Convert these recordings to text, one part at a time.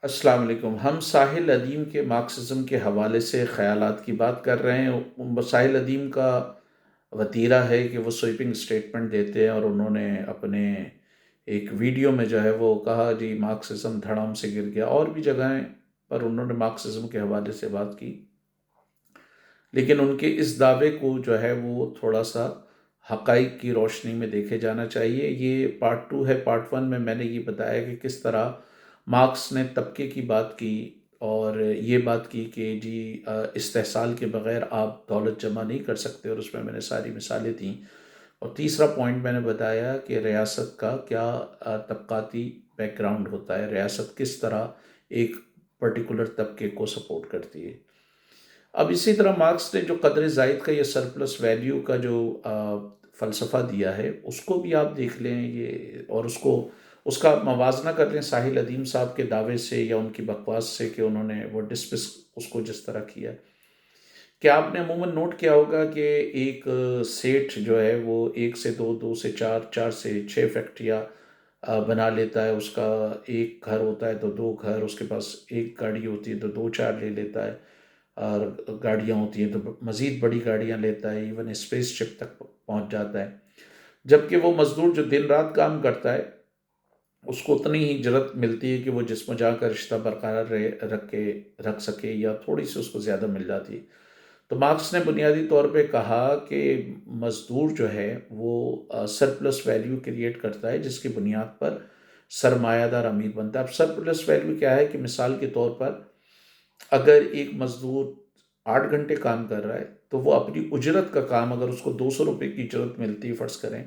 السلام علیکم۔ ہم ساحل ادیم کے مارکسزم کے حوالے سے خیالات کی بات کر رہے ہیں۔ ساحل ادیم کا وتیرہ ہے کہ وہ سویپنگ اسٹیٹمنٹ دیتے ہیں، اور انہوں نے اپنے ایک ویڈیو میں جو ہے وہ کہا جی مارکسزم دھڑام سے گر گیا، اور بھی جگہیں پر انہوں نے مارکسزم کے حوالے سے بات کی، لیکن ان کے اس دعوے کو جو ہے وہ تھوڑا سا حقائق کی روشنی میں دیکھے جانا چاہیے۔ یہ پارٹ 2 ہے۔ پارٹ 1 میں نے یہ بتایا کہ کس طرح مارکس نے طبقے کی بات کی، اور یہ بات کی کہ جی استحصال کے بغیر آپ دولت جمع نہیں کر سکتے، اور اس میں نے ساری مثالیں دیں۔ اور تیسرا پوائنٹ میں نے بتایا کہ ریاست کا کیا طبقاتی بیک گراؤنڈ ہوتا ہے، ریاست کس طرح ایک پرٹیکولر طبقے کو سپورٹ کرتی ہے۔ اب اسی طرح مارکس نے جو قدر زائد کا یہ سرپلس ویلیو کا جو فلسفہ دیا ہے، اس کو بھی آپ دیکھ لیں، یہ اور اس کا موازنہ کر لیں ساحل ادیم صاحب کے دعوے سے یا ان کی بکواس سے کہ انہوں نے وہ ڈسمس اس کو جس طرح کیا۔ کیا آپ نے عموماً نوٹ کیا ہوگا کہ ایک سیٹھ جو ہے وہ 1 سے 2، 2 سے 4، 4 سے 6 فیکٹریاں بنا لیتا ہے۔ اس کا ایک گھر ہوتا ہے تو 2 گھر، اس کے پاس ایک گاڑی ہوتی ہے تو 2 4 لے لیتا ہے، اور گاڑیاں ہوتی ہیں تو مزید بڑی گاڑیاں لیتا ہے، ایون اسپیس شپ تک پہنچ جاتا ہے۔ جبکہ وہ مزدور جو دن رات کام کرتا ہے، اس کو اتنی ہی جرت ملتی ہے کہ وہ جسم جا کا رشتہ برقرار رکھ سکے، یا تھوڑی سی اس کو زیادہ مل جاتی ہے۔ تو مارکس نے بنیادی طور پہ کہا کہ مزدور جو ہے وہ سرپلس ویلیو کریٹ کرتا ہے، جس کی بنیاد پر سرمایہ دار امیر بنتا ہے۔ اب سرپلس ویلیو کیا ہے کہ مثال کے طور پر اگر ایک مزدور 8 گھنٹے کام کر رہا ہے، تو وہ اپنی اجرت کا کام، اگر اس کو 200 روپے کی اجرت ملتی ہے فرض کریں،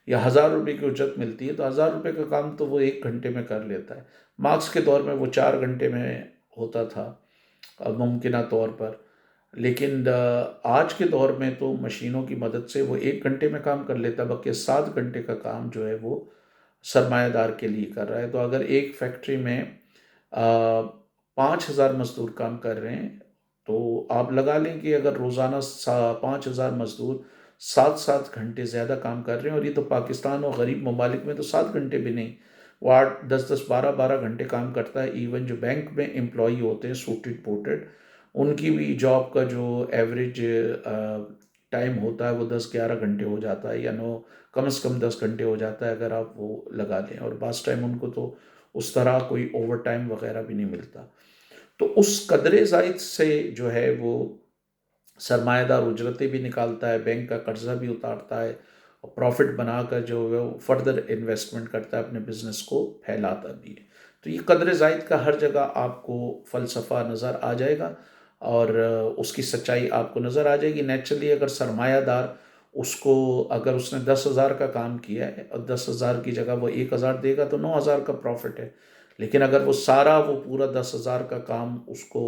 یا 1000 روپے کی اجرت ملتی ہے، تو 1000 روپے کا کام تو وہ 1 گھنٹے میں کر لیتا ہے۔ مارکس کے دور میں وہ 4 گھنٹے میں ہوتا تھا ممکنہ طور پر، لیکن آج کے دور میں تو مشینوں کی مدد سے وہ 1 گھنٹے میں کام کر لیتا ہے، بلکہ 7 گھنٹے کا کام جو ہے وہ سرمایہ دار کے لیے کر رہا ہے۔ تو اگر ایک فیکٹری میں 5,000 مزدور کام کر رہے ہیں، تو آپ لگا لیں کہ اگر روزانہ 5,000 مزدور 7 7 گھنٹے زیادہ کام کر رہے ہیں، اور یہ تو پاکستان اور غریب ممالک میں تو 7 گھنٹے بھی نہیں، وہ 8 10 10 12 12 گھنٹے کام کرتا ہے۔ ایون جو بینک میں امپلائی ہوتے ہیں سوٹڈ بوٹڈ، ان کی بھی جاب کا جو ایوریج ٹائم ہوتا ہے وہ 10 11 گھنٹے ہو جاتا ہے، یا کم از کم 10 گھنٹے ہو جاتا ہے اگر آپ وہ لگا لیں، اور بعض ٹائم ان کو تو اس طرح کوئی اوور ٹائم وغیرہ بھی نہیں ملتا۔ تو اس قدر زائد سے جو ہے وہ سرمایہ دار اجرتیں بھی نکالتا ہے، بینک کا قرضہ بھی اتارتا ہے، اور پروفٹ بنا کر جو ہے وہ فردر انویسٹمنٹ کرتا ہے، اپنے بزنس کو پھیلاتا بھی ہے۔ تو یہ قدر زائد کا ہر جگہ آپ کو فلسفہ نظر آ جائے گا، اور اس کی سچائی آپ کو نظر آ جائے گی۔ نیچرلی اگر سرمایہ دار اگر اس نے 10,000 کا کام کیا ہے، اور 10,000 کی جگہ وہ 1,000 دے گا، تو 9,000 کا پروفٹ ہے۔ لیکن اگر وہ پورا 10,000 کا کام اس کو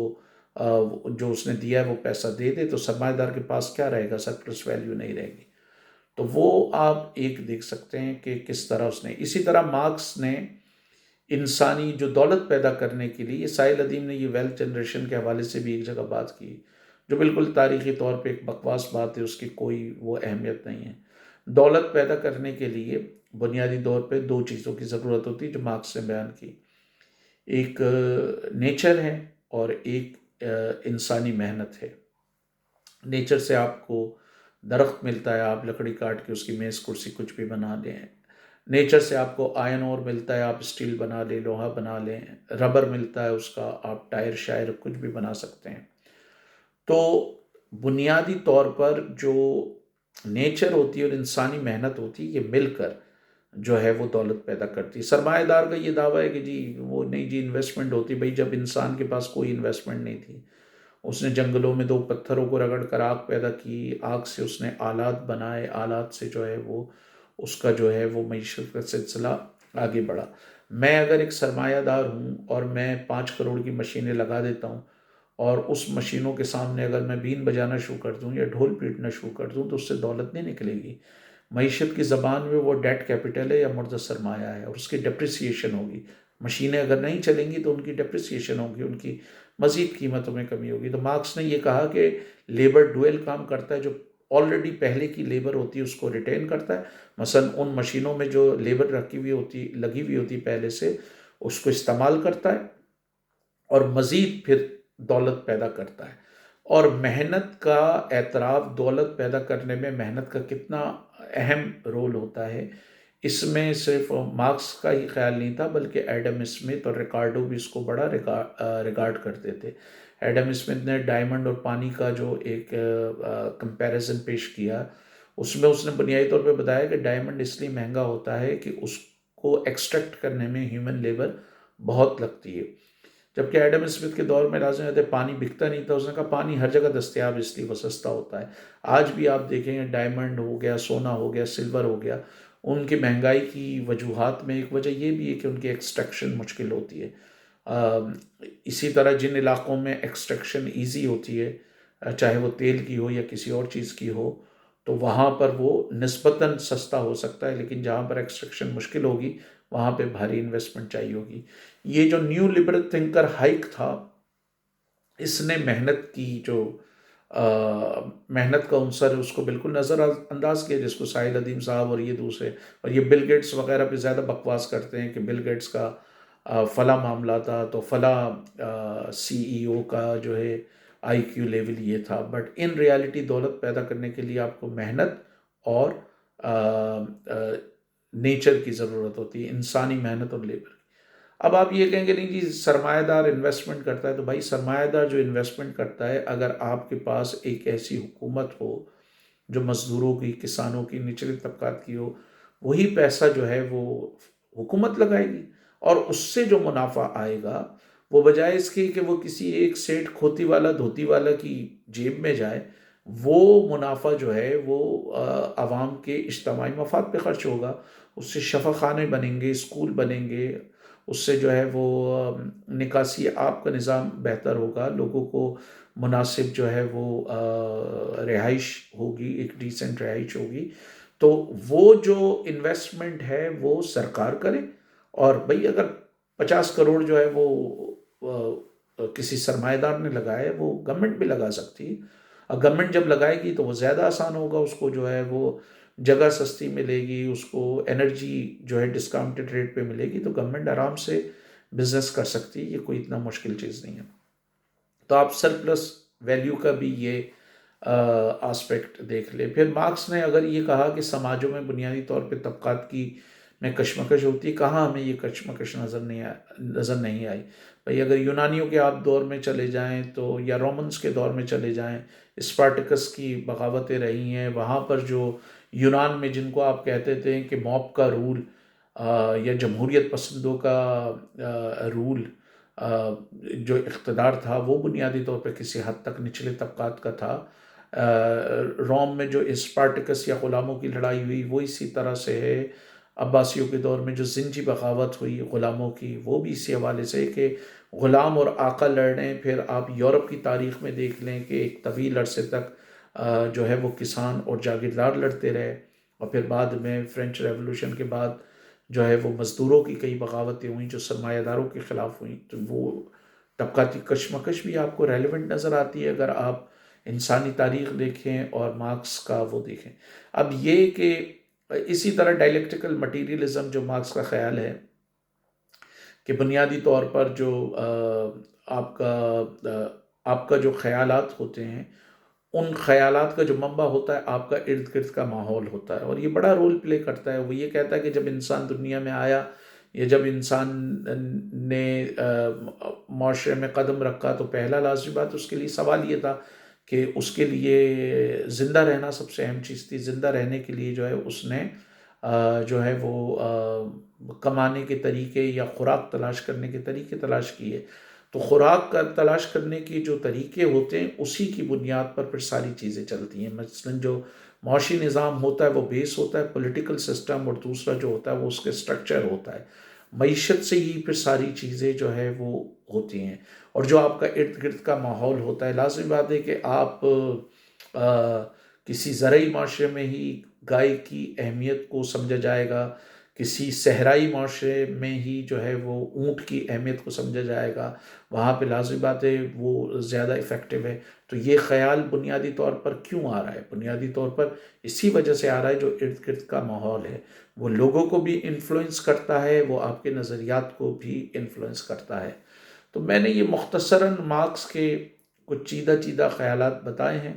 جو اس نے دیا ہے وہ پیسہ دے دے، تو سرمایہ دار کے پاس کیا رہے گا؟ سرپلس ویلیو نہیں رہے گی۔ تو وہ آپ ایک دیکھ سکتے ہیں کہ کس طرح اس نے، اسی طرح مارکس نے انسانی جو دولت پیدا کرنے کے لیے، ساحل ادیم نے یہ ویلتھ جنریشن کے حوالے سے بھی ایک جگہ بات کی، جو بالکل تاریخی طور پہ ایک بکواس بات ہے، اس کی کوئی وہ اہمیت نہیں ہے۔ دولت پیدا کرنے کے لیے بنیادی طور پہ 2 چیزوں کی ضرورت ہوتی ہے جو مارکس نے بیان کی، ایک نیچر ہے، اور ایک انسانی محنت ہے۔ نیچر سے آپ کو درخت ملتا ہے، آپ لکڑی کاٹ کے اس کی میز کرسی کچھ بھی بنا لیں۔ نیچر سے آپ کو آئرن اور ملتا ہے، آپ اسٹیل بنا لیں، لوہا بنا لیں۔ ربر ملتا ہے، اس کا آپ ٹائر شائر کچھ بھی بنا سکتے ہیں۔ تو بنیادی طور پر جو نیچر ہوتی ہے اور انسانی محنت ہوتی ہے، یہ مل کر جو ہے وہ دولت پیدا کرتی ہے۔ سرمایہ دار کا یہ دعویٰ ہے کہ جی وہ نہیں، جی انویسٹمنٹ ہوتی، بھئی جب انسان کے پاس کوئی انویسٹمنٹ نہیں تھی، اس نے جنگلوں میں 2 پتھروں کو رگڑ کر آگ پیدا کی، آگ سے اس نے آلات بنائے، آلات سے جو ہے وہ اس کا جو ہے وہ معیشت کا سلسلہ آگے بڑھا۔ میں اگر ایک سرمایہ دار ہوں اور میں 5 کروڑ کی مشینیں لگا دیتا ہوں، اور اس مشینوں کے سامنے اگر میں بین بجانا شروع کر دوں یا ڈھول پیٹنا شروع کر دوں، تو اس سے دولت نہیں نکلے گی۔ معیشت کی زبان میں وہ ڈیٹ کیپٹل ہے یا مردہ سرمایہ ہے، اور اس کی ڈپریسیشن ہوگی۔ مشینیں اگر نہیں چلیں گی تو ان کی ڈپریسیشن ہوگی، ان کی مزید قیمتوں میں کمی ہوگی۔ تو مارکس نے یہ کہا کہ لیبر ڈویل کام کرتا ہے، جو آلریڈی پہلے کی لیبر ہوتی ہے اس کو ریٹین کرتا ہے، مثلا ان مشینوں میں جو لیبر لگی ہوئی ہوتی پہلے سے، اس کو استعمال کرتا ہے، اور مزید پھر دولت پیدا کرتا ہے۔ اور محنت کا اعتراف، دولت پیدا کرنے میں محنت کا کتنا اہم رول ہوتا ہے، اس میں صرف مارکس کا ہی خیال نہیں تھا، بلکہ ایڈم اسمتھ اور ریکارڈو بھی اس کو بڑا ریکارڈ کرتے تھے۔ ایڈم اسمتھ نے ڈائمنڈ اور پانی کا جو ایک کمپیریزن پیش کیا، اس میں اس نے بنیادی طور پہ بتایا کہ ڈائمنڈ اس لیے مہنگا ہوتا ہے کہ اس کو ایکسٹریکٹ کرنے میں ہیومن لیبر بہت لگتی ہے، جبکہ ایڈم اسمتھ کے دور میں لازم ہے پانی بکتا نہیں تھا۔ اس نے کہا پانی ہر جگہ دستیاب اس لیے وہ سستا ہوتا ہے۔ آج بھی آپ دیکھیں گے ڈائمنڈ ہو گیا، سونا ہو گیا، سلور ہو گیا، ان کی مہنگائی کی وجوہات میں ایک وجہ یہ بھی ہے کہ ان کی ایکسٹریکشن مشکل ہوتی ہے۔ اسی طرح جن علاقوں میں ایکسٹریکشن ایزی ہوتی ہے، چاہے وہ تیل کی ہو یا کسی اور چیز کی ہو، تو وہاں پر وہ نسبتاً سستا ہو سکتا ہے، لیکن جہاں پر ایکسٹریکشن مشکل ہوگی وہاں پہ بھاری انویسٹمنٹ چاہیے ہوگی۔ یہ جو نیو لبرل تھنکر ہائیک تھا، اس نے محنت کی جو محنت کا عنصر ہے اس کو بالکل نظر انداز کیا، جس کو ساحل ندیم صاحب اور یہ دوسرے اور یہ بل گیٹس وغیرہ پہ زیادہ بکواس کرتے ہیں کہ بل گیٹس کا فلاں معاملہ تھا تو فلاں سی ای او کا جو ہے آئی کیو لیول یہ تھا، بٹ ان ریالٹی دولت پیدا کرنے کے لیے آپ کو محنت اور نیچر کی ضرورت ہوتی ہے، انسانی محنت اور لیبر۔ اب آپ یہ کہیں گے نہیں جی سرمایہ دار انویسٹمنٹ کرتا ہے، تو بھائی سرمایہ دار جو انویسٹمنٹ کرتا ہے، اگر آپ کے پاس ایک ایسی حکومت ہو جو مزدوروں کی، کسانوں کی، نچلے طبقات کی ہو، وہی پیسہ جو ہے وہ حکومت لگائے گی، اور اس سے جو منافع آئے گا وہ بجائے اس کے کہ وہ کسی ایک سیٹ کھوتی والا دھوتی والا کی جیب میں جائے، وہ منافع جو ہے وہ عوام کے اجتماعی مفاد پہ خرچ ہوگا۔ اس سے شفا خانے بنیں گے، اسکول بنیں گے، اس سے جو ہے وہ نکاسی آب کا نظام بہتر ہوگا، لوگوں کو مناسب جو ہے وہ رہائش ہوگی، ایک ڈیسنٹ رہائش ہوگی۔ تو وہ جو انویسٹمنٹ ہے وہ سرکار کرے، اور بھئی اگر 50 کروڑ جو ہے وہ کسی سرمایہ دار نے لگائے، وہ گورنمنٹ بھی لگا سکتی ہے، اور گورنمنٹ جب لگائے گی تو وہ زیادہ آسان ہوگا، اس کو جو ہے وہ جگہ سستی ملے گی، اس کو انرجی جو ہے ڈسکاؤنٹڈ ریٹ پہ ملے گی، تو گورنمنٹ آرام سے بزنس کر سکتی ہے، یہ کوئی اتنا مشکل چیز نہیں ہے۔ تو آپ سرپلس ویلیو کا بھی یہ آسپیکٹ دیکھ لیں۔ پھر مارکس نے اگر یہ کہا کہ سماجوں میں بنیادی طور پہ طبقات کی میں کشمکش ہوتی ہے، کہاں ہمیں یہ کشمکش نظر نہیں آئی؟ بھئی اگر یونانیوں کے آپ دور میں چلے جائیں تو، یا رومنز کے دور میں چلے جائیں، اسپارٹکس کی بغاوتیں رہی ہیں، وہاں پر جو یونان میں جن کو آپ کہتے تھے کہ موب کا رول یا جمہوریت پسندوں کا رول جو اقتدار تھا، وہ بنیادی طور پہ کسی حد تک نچلے طبقات کا تھا۔ روم میں جو اسپارٹکس یا غلاموں کی لڑائی ہوئی وہ اسی طرح سے ہے۔ عباسیوں کے دور میں جو زنجی بغاوت ہوئی غلاموں کی، وہ بھی اسی حوالے سے کہ غلام اور آقا لڑ رہے ہیں۔ پھر آپ یورپ کی تاریخ میں دیکھ لیں کہ ایک طویل عرصے تک جو ہے وہ کسان اور جاگیردار لڑتے رہے، اور پھر بعد میں فرینچ ریولوشن کے بعد جو ہے وہ مزدوروں کی کئی بغاوتیں ہوئیں جو سرمایہ داروں کے خلاف ہوئیں۔ تو وہ طبقاتی کشمکش بھی آپ کو ریلیونٹ نظر آتی ہے اگر آپ انسانی تاریخ دیکھیں اور مارکس کا وہ دیکھیں۔ اب یہ کہ اسی طرح ڈائلیکٹیکل مٹیریلزم جو مارکس کا خیال ہے کہ بنیادی طور پر جو آپ کا جو خیالات ہوتے ہیں، ان خیالات کا جو منبع ہوتا ہے آپ کا ارد گرد کا ماحول ہوتا ہے، اور یہ بڑا رول پلے کرتا ہے۔ وہ یہ کہتا ہے کہ جب انسان دنیا میں آیا، یا جب انسان نے معاشرے میں قدم رکھا، تو پہلا لازمی بات اس کے لیے سوال یہ تھا کہ اس کے لیے زندہ رہنا سب سے اہم چیز تھی۔ زندہ رہنے کے لیے جو ہے اس نے جو ہے وہ کمانے کے طریقے یا خوراک تلاش کرنے کے طریقے تلاش کیے۔ تو خوراک کا تلاش کرنے کے جو طریقے ہوتے ہیں اسی کی بنیاد پر پھر ساری چیزیں چلتی ہیں۔ مثلاً جو معاشی نظام ہوتا ہے وہ بیس ہوتا ہے پولیٹیکل سسٹم، اور دوسرا جو ہوتا ہے وہ اس کے سٹرکچر ہوتا ہے۔ معیشت سے ہی پھر ساری چیزیں جو ہے وہ ہوتی ہیں، اور جو آپ کا ارد گرد کا ماحول ہوتا ہے۔ لازمی بات ہے کہ آپ کسی زرعی معاشرے میں ہی گائے کی اہمیت کو سمجھا جائے گا، کسی صحرائی معاشرے میں ہی جو ہے وہ اونٹ کی اہمیت کو سمجھا جائے گا، وہاں پہ لازمی بات ہے وہ زیادہ افیکٹو ہے۔ تو یہ خیال بنیادی طور پر کیوں آ رہا ہے؟ بنیادی طور پر اسی وجہ سے آ رہا ہے جو ارد گرد کا ماحول ہے وہ لوگوں کو بھی انفلوئنس کرتا ہے، وہ آپ کے نظریات کو بھی انفلوئنس کرتا ہے۔ تو میں نے یہ مختصراً مارکس کے کچھ چیدہ چیدہ خیالات بتائے ہیں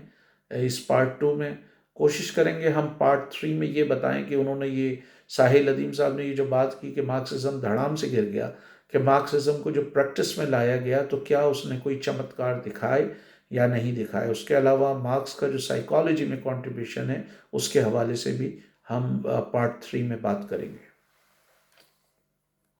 اس پارٹ 2 میں. کوشش کریں گے ہم پارٹ 3 میں یہ بتائیں کہ انہوں نے یہ ساحل ندیم صاحب نے یہ جو بات کی کہ مارکسزم دھڑام سے گر گیا، کہ مارکسزم کو جو پریکٹس میں لایا گیا تو کیا اس نے کوئی چمتکار دکھائے یا نہیں دکھائے. اس کے علاوہ مارکس کا جو سائیکالوجی میں کنٹریبیوشن ہے اس کے حوالے سے بھی ہم پارٹ 3 میں بات کریں گے.